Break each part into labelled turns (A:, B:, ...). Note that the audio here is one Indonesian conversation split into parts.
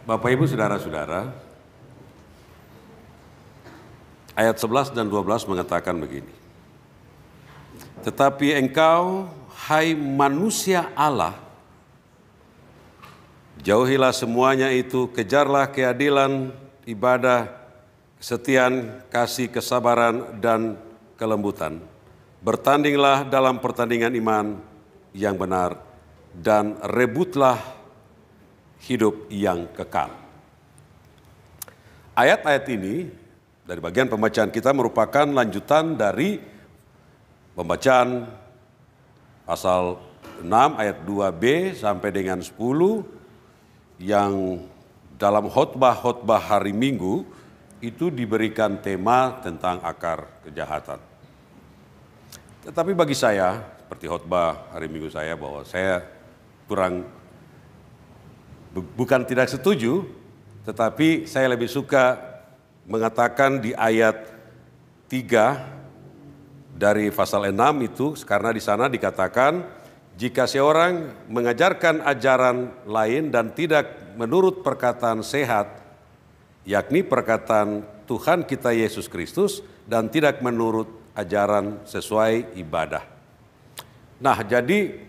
A: Bapak Ibu Saudara-saudara, ayat 11 dan 12 mengatakan begini. Tetapi engkau, hai manusia Allah, jauhilah semuanya itu, kejarlah keadilan, ibadah, kesetiaan, kasih, kesabaran, dan kelembutan. Bertandinglah dalam pertandingan iman yang benar, dan rebutlah hidup yang kekal. Ayat-ayat ini dari bagian pembacaan kita merupakan lanjutan dari pembacaan pasal 6 ayat 2b sampai dengan 10 yang dalam khotbah-khotbah hari Minggu itu diberikan tema tentang akar kejahatan. Tetapi bagi saya, seperti khotbah hari Minggu saya, bahwa saya bukan tidak setuju, tetapi saya lebih suka mengatakan di ayat 3 dari pasal 6 itu, karena di sana dikatakan, jika seorang mengajarkan ajaran lain dan tidak menurut perkataan sehat, yakni perkataan Tuhan kita Yesus Kristus, dan tidak menurut ajaran sesuai ibadah. Nah, jadi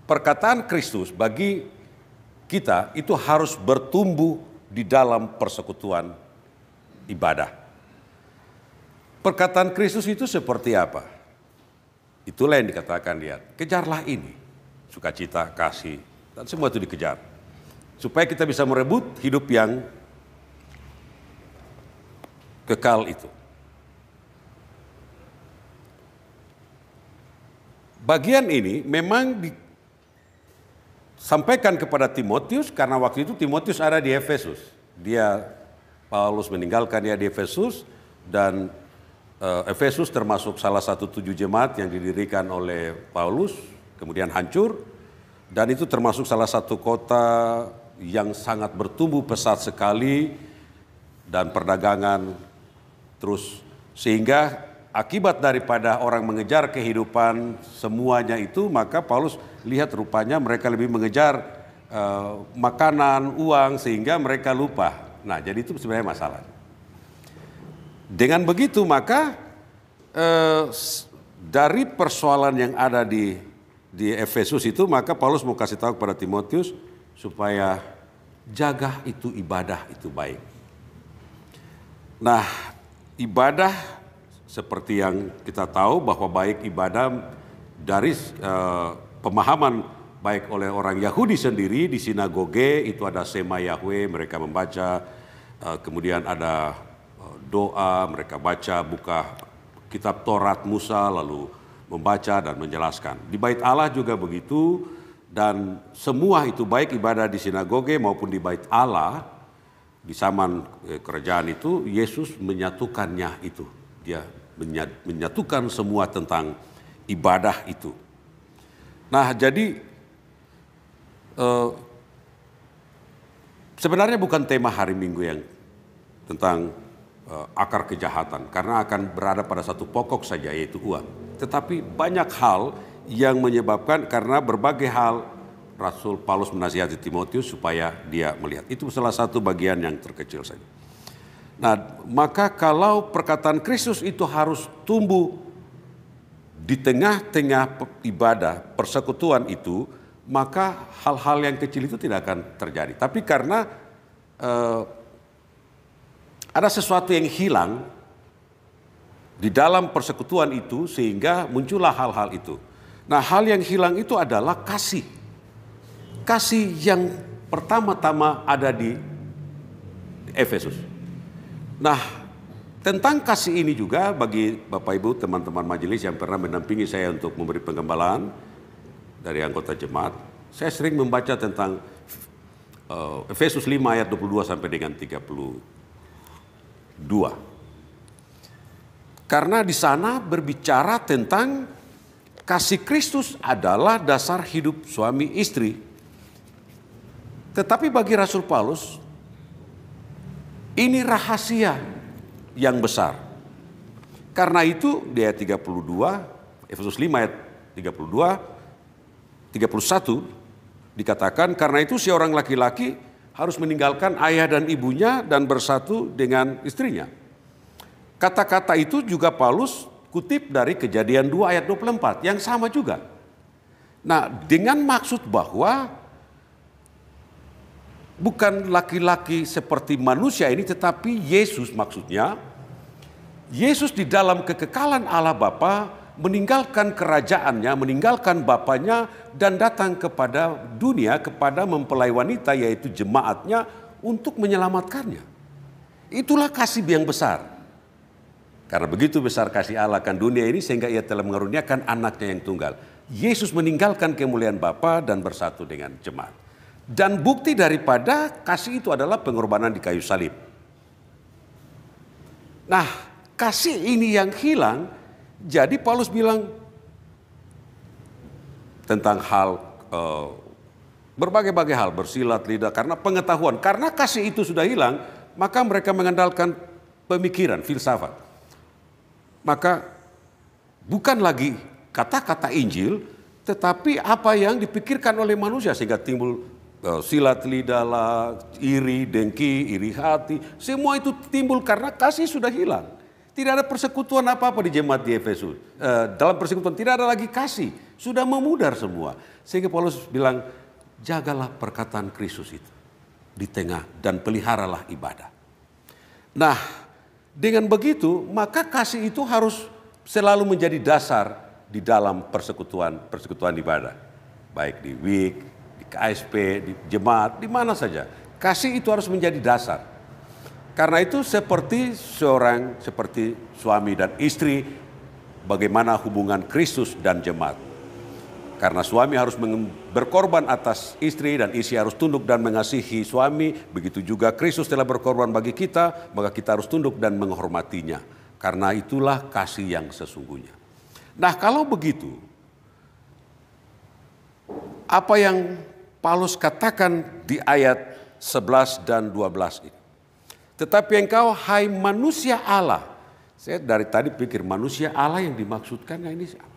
A: perkataan Kristus bagi kita itu harus bertumbuh di dalam persekutuan ibadah. Perkataan Kristus itu seperti apa? Itulah yang dikatakan, lihat, kejarlah ini, sukacita, kasih, dan semua itu dikejar. Supaya kita bisa merebut hidup yang kekal itu. Bagian ini memang disampaikan kepada Timotius karena waktu itu Timotius ada di Efesus. Paulus meninggalkan dia di Efesus, dan Efesus termasuk salah satu 7 jemaat yang didirikan oleh Paulus, kemudian hancur, dan itu termasuk salah satu kota yang sangat bertumbuh pesat sekali dan perdagangan terus, sehingga akibat daripada orang mengejar kehidupan semuanya itu, maka Paulus lihat rupanya mereka lebih mengejar makanan, uang, sehingga mereka lupa. Nah, jadi itu sebenarnya masalah. Dengan begitu maka dari persoalan yang ada di Efesus itu, maka Paulus mau kasih tahu kepada Timotius supaya jaga itu ibadah itu baik. Nah, ibadah seperti yang kita tahu bahwa baik ibadah dari pemahaman baik oleh orang Yahudi sendiri di sinagoge itu ada Sema Yahweh, mereka membaca, kemudian ada doa, mereka baca, buka kitab Taurat Musa lalu membaca dan menjelaskan. Di Bait Allah juga begitu, dan semua itu baik ibadah di sinagoge maupun di Bait Allah di zaman kerajaan itu, Yesus menyatukannya itu. Dia menyatukan semua tentang ibadah itu. Nah, jadi sebenarnya bukan tema hari Minggu yang tentang akar kejahatan, karena akan berada pada satu pokok saja, yaitu uang. Tetapi banyak hal yang menyebabkan, karena berbagai hal Rasul Paulus menasihati Timotius supaya dia melihat. Itu salah satu bagian yang terkecil saja. Nah, maka kalau perkataan Kristus itu harus tumbuh di tengah-tengah ibadah, persekutuan itu, maka hal-hal yang kecil itu tidak akan terjadi. Tapi karena ada sesuatu yang hilang di dalam persekutuan itu, sehingga muncullah hal-hal itu. Nah, hal yang hilang itu adalah kasih. Kasih yang pertama-tama ada di Efesus. Nah, tentang kasih ini juga bagi Bapak Ibu teman-teman majelis yang pernah mendampingi saya untuk memberi penggembalaan dari anggota jemaat, saya sering membaca tentang Efesus 5 ayat 22 sampai dengan 32. Karena di sana berbicara tentang kasih Kristus adalah dasar hidup suami istri. Tetapi bagi Rasul Paulus, ini rahasia yang besar. Karena itu di ayat 32, Efesus 5 ayat 32, 31 dikatakan, karena itu seorang laki-laki harus meninggalkan ayah dan ibunya dan bersatu dengan istrinya. Kata-kata itu juga Paulus kutip dari Kejadian 2 ayat 24 yang sama juga. Nah, dengan maksud bahwa bukan laki-laki seperti manusia ini, tetapi Yesus maksudnya. Yesus di dalam kekekalan Allah Bapa meninggalkan kerajaannya, meninggalkan Bapanya dan datang kepada dunia, kepada mempelai wanita yaitu jemaatnya untuk menyelamatkannya. Itulah kasih yang besar. Karena begitu besar kasih Allah akan dunia ini sehingga ia telah mengaruniakan anaknya yang tunggal. Yesus meninggalkan kemuliaan Bapa dan bersatu dengan jemaat. Dan bukti daripada kasih itu adalah pengorbanan di kayu salib. Nah, kasih ini yang hilang, jadi Paulus bilang tentang hal berbagai-bagai hal, bersilat lidah, karena pengetahuan. Karena kasih itu sudah hilang, maka mereka mengandalkan pemikiran, filsafat. Maka bukan lagi kata-kata Injil, tetapi apa yang dipikirkan oleh manusia sehingga timbul silat lidah lah, iri, dengki, iri hati. Semua itu timbul karena kasih sudah hilang. Tidak ada persekutuan apa-apa di jemaat di Efesus. Dalam persekutuan tidak ada lagi kasih. Sudah memudar semua. Sehingga Paulus bilang, jagalah perkataan Kristus itu di tengah dan peliharalah ibadah. Nah, dengan begitu maka kasih itu harus selalu menjadi dasar di dalam persekutuan ibadah. Baik di WIK, di KSP, di jemaat, di mana saja. Kasih itu harus menjadi dasar. Karena itu seperti suami dan istri, bagaimana hubungan Kristus dan jemaat. Karena suami harus berkorban atas istri dan istri harus tunduk dan mengasihi suami, begitu juga Kristus telah berkorban bagi kita, maka kita harus tunduk dan menghormatinya. Karena itulah kasih yang sesungguhnya. Nah, kalau begitu, apa yang Paulus katakan di ayat 11 dan 12 ini. Tetapi engkau hai manusia Allah. Saya dari tadi pikir manusia Allah yang dimaksudkan ini siapa?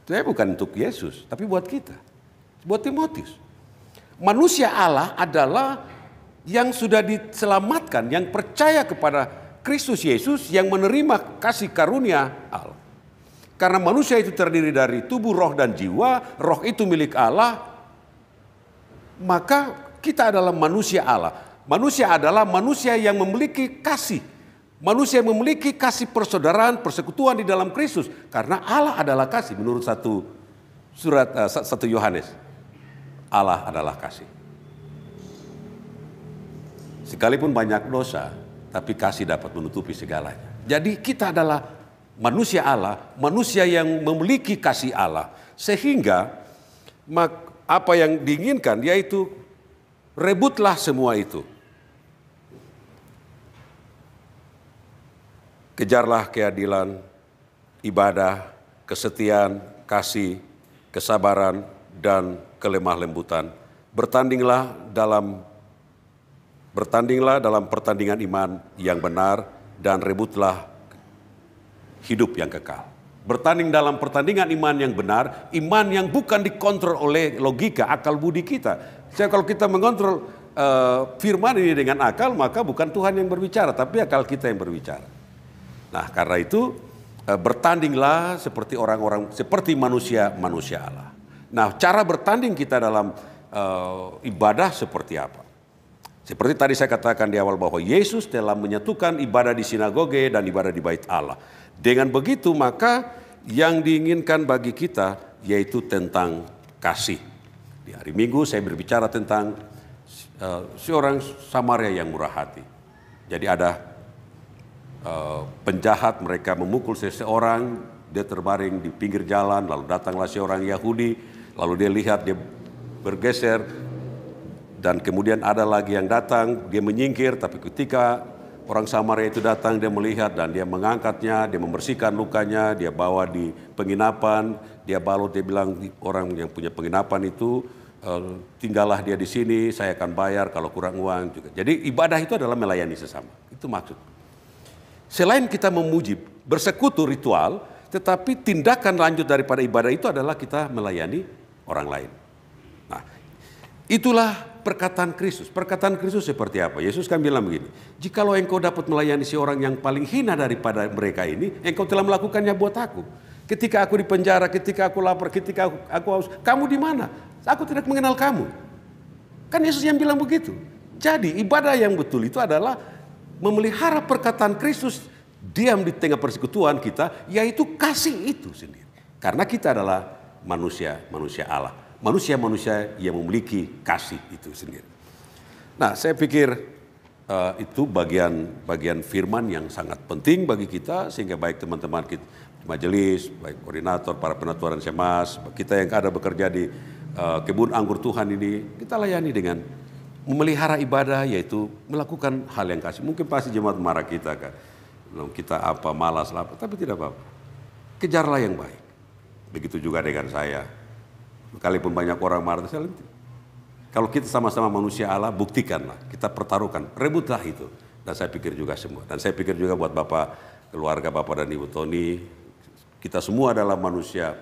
A: Itu bukan untuk Yesus, tapi buat kita. Buat Timotius. Manusia Allah adalah yang sudah diselamatkan, yang percaya kepada Kristus Yesus, yang menerima kasih karunia Allah. Karena manusia itu terdiri dari tubuh, roh, dan jiwa. Roh itu milik Allah. Maka kita adalah manusia Allah. Manusia adalah manusia yang memiliki kasih. Manusia yang memiliki kasih persaudaraan, persekutuan di dalam Kristus. Karena Allah adalah kasih menurut satu Yohanes. Allah adalah kasih. Sekalipun banyak dosa, tapi kasih dapat menutupi segalanya. Jadi kita adalah manusia Allah, manusia yang memiliki kasih Allah. Sehingga apa yang diinginkan yaitu rebutlah semua itu. Kejarlah keadilan, ibadah, kesetiaan, kasih, kesabaran, dan kelemah lembutan. Bertandinglah dalam pertandingan iman yang benar dan rebutlah hidup yang kekal. Bertanding dalam pertandingan iman yang benar, iman yang bukan dikontrol oleh logika, akal budi kita. Jadi kalau kita mengontrol firman ini dengan akal, maka bukan Tuhan yang berbicara, tapi akal kita yang berbicara. Nah, karena itu bertandinglah seperti seperti manusia Allah. Nah, cara bertanding kita dalam ibadah seperti apa? Seperti tadi saya katakan di awal bahwa Yesus telah menyatukan ibadah di sinagoge dan ibadah di bait Allah. Dengan begitu maka yang diinginkan bagi kita yaitu tentang kasih. Di hari Minggu saya berbicara tentang seorang Samaria yang murah hati. Jadi ada penjahat, mereka memukul seseorang, dia terbaring di pinggir jalan, lalu datanglah seorang Yahudi, lalu dia lihat, dia bergeser, dan kemudian ada lagi yang datang, dia menyingkir, tapi ketika orang Samaria itu datang, dia melihat dan dia mengangkatnya, dia membersihkan lukanya, dia bawa di penginapan, dia balut, dia bilang orang yang punya penginapan itu, tinggallah dia di sini, saya akan bayar kalau kurang uang juga. Jadi ibadah itu adalah melayani sesama, itu maksud. Selain kita memuji, bersekutu ritual, tetapi tindakan lanjut daripada ibadah itu adalah kita melayani orang lain. Nah, itulah perkataan Kristus. Perkataan Kristus seperti apa? Yesus kan bilang begini, jikalau engkau dapat melayani seorang yang paling hina daripada mereka ini, engkau telah melakukannya buat aku. Ketika aku di penjara, ketika aku lapar, ketika aku haus, kamu di mana? Aku tidak mengenal kamu. Kan Yesus yang bilang begitu. Jadi ibadah yang betul itu adalah memelihara perkataan Kristus diam di tengah persekutuan kita, yaitu kasih itu sendiri. Karena kita adalah manusia Allah. Manusia-manusia yang memiliki kasih itu sendiri. Nah, saya pikir itu bagian firman yang sangat penting bagi kita, sehingga baik teman-teman kita majelis, baik koordinator, para penaturan Semas, kita yang ada bekerja di kebun anggur Tuhan ini, kita layani dengan memelihara ibadah, yaitu melakukan hal yang kasih. Mungkin pasti jemaat marah kita kan, kita malas lah, tapi tidak apa-apa. Kejarlah yang baik. Begitu juga dengan saya. Sekalipun banyak orang marah, kalau kita sama-sama manusia Allah, buktikanlah, kita pertaruhkan, rebutlah itu. Dan saya pikir juga semua. Dan saya pikir juga buat Bapak, keluarga Bapak dan Ibu Tony, kita semua adalah manusia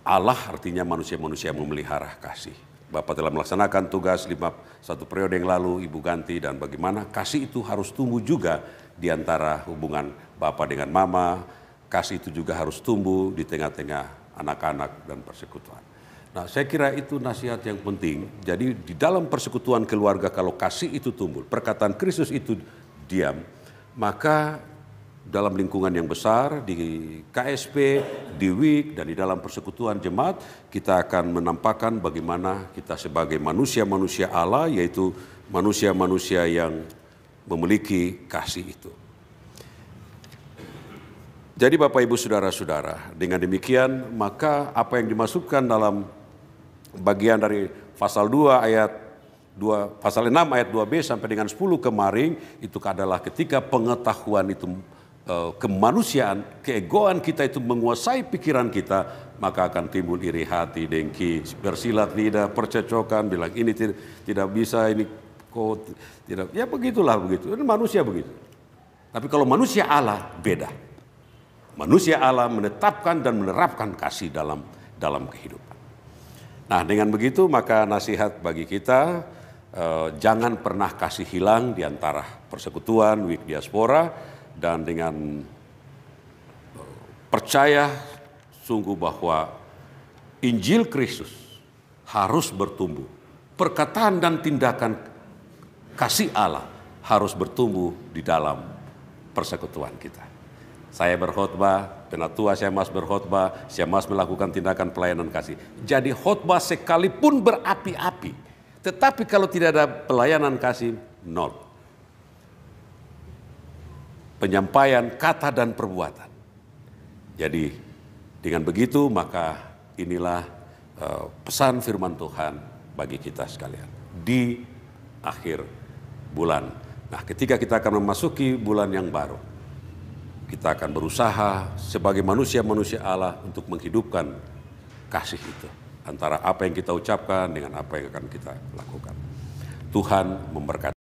A: Allah, artinya manusia-manusia yang memelihara kasih. Bapak telah melaksanakan tugas 1 periode yang lalu, Ibu ganti, dan bagaimana kasih itu harus tumbuh juga di antara hubungan Bapak dengan Mama. Kasih itu juga harus tumbuh di tengah-tengah anak-anak dan persekutuan. Nah, saya kira itu nasihat yang penting. Jadi di dalam persekutuan keluarga, kalau kasih itu tumbuh, perkataan Kristus itu diam, maka dalam lingkungan yang besar, di KSP, di WIK, dan di dalam persekutuan jemaat, kita akan menampakkan bagaimana kita sebagai manusia-manusia Allah, yaitu manusia-manusia yang memiliki kasih itu. Jadi Bapak Ibu Saudara-saudara, dengan demikian maka apa yang dimasukkan dalam bagian dari pasal 2 ayat 2, pasal 6 ayat 2b sampai dengan 10 kemarin, itu adalah ketika pengetahuan itu, kemanusiaan, keegoan kita itu menguasai pikiran kita, maka akan timbul iri hati, dengki, bersilat lidah, percecokan, bilang ini tidak bisa, ini kok tidak, ya begitulah begitu. Ini manusia begitu. Tapi kalau manusia Allah beda. Manusia Allah menetapkan dan menerapkan kasih dalam kehidupan. Nah, dengan begitu maka nasihat bagi kita, jangan pernah kasih hilang di antara persekutuan, WIK diaspora, dan dengan percaya sungguh bahwa Injil Kristus harus bertumbuh. Perkataan dan tindakan kasih Allah harus bertumbuh di dalam persekutuan kita. Saya berkhotbah, penatua Semas berkhotbah, Semas melakukan tindakan pelayanan kasih. Jadi khotbah sekalipun berapi-api, tetapi kalau tidak ada pelayanan kasih, nol. Penyampaian kata dan perbuatan. Jadi dengan begitu maka inilah pesan firman Tuhan bagi kita sekalian di akhir bulan. Nah, ketika kita akan memasuki bulan yang baru, kita akan berusaha sebagai manusia-manusia Allah untuk menghidupkan kasih itu. Antara apa yang kita ucapkan dengan apa yang akan kita lakukan. Tuhan memberkati.